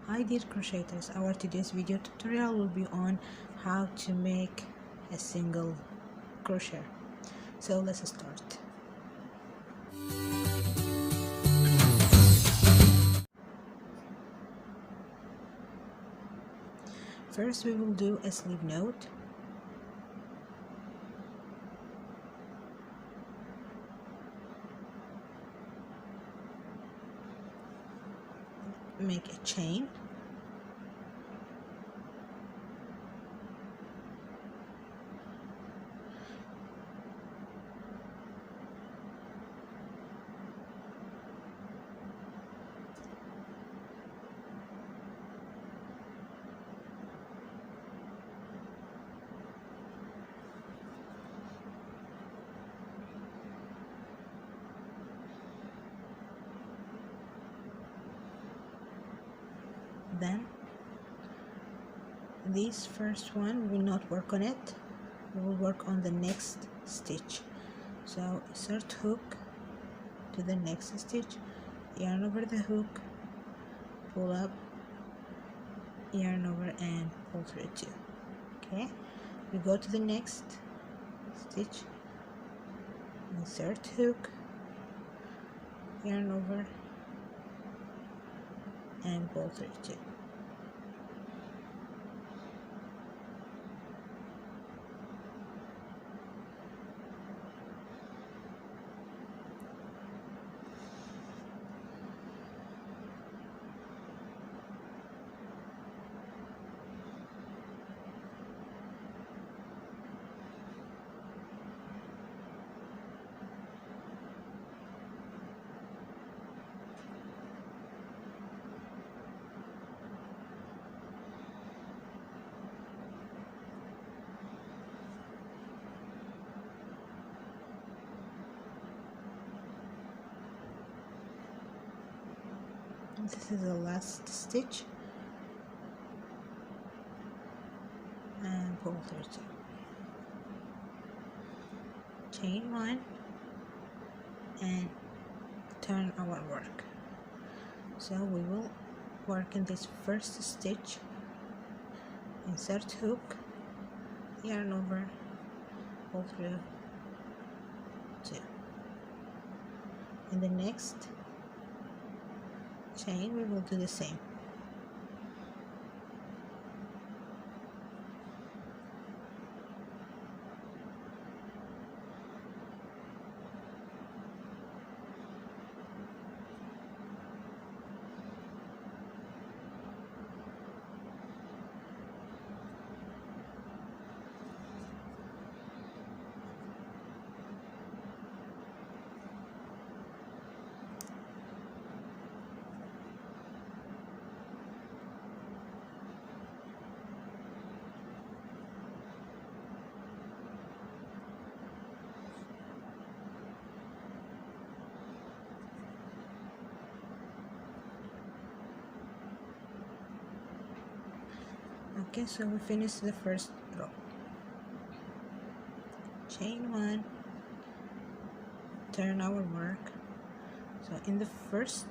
Hi dear crocheters, our today's video tutorial will be on how to make a single crochet. So let's start. First we will do a sleeve knot. Make a chain. Then this first one will not work on it, we will work on the next stitch. So insert hook to the next stitch, yarn over the hook, pull up, yarn over and pull through two. Okay, we go to the next stitch, insert hook, yarn over and pull through two. This is the last stitch and pull through two. Chain one and turn our work. So we will work in this first stitch, insert hook, yarn over, pull through two. In the next chain we will do the same. Okay, so we finished the first row. Chain one, turn our work. So in the first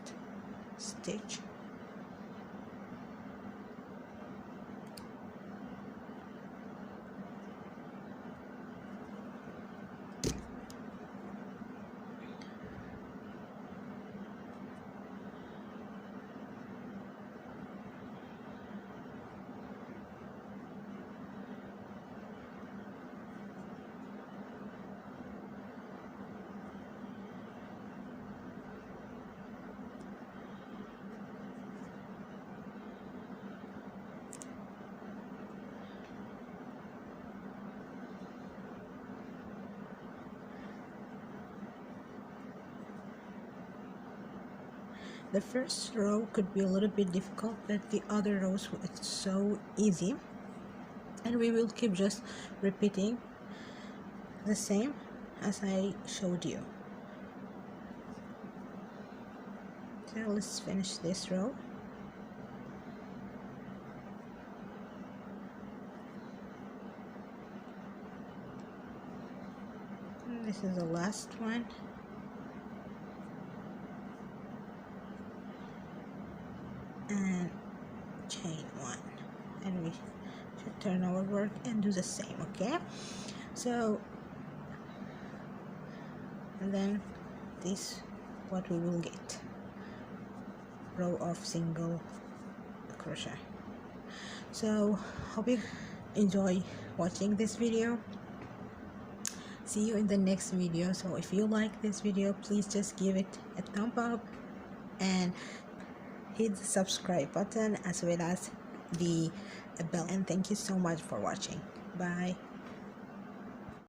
stitch the first row could be a little bit difficult, but the other rows it's so easy, and we will keep just repeating the same as I showed you. So let's finish this row. And this is the last one. And chain 1, and we should turn our work and do the same. Okay, so and then this what we will get, row of single crochet. So hope you enjoy watching this video. See you in the next video. So if you like this video, please just give it a thumb up and hit the subscribe button as well as the bell. And thank you so much for watching. Bye.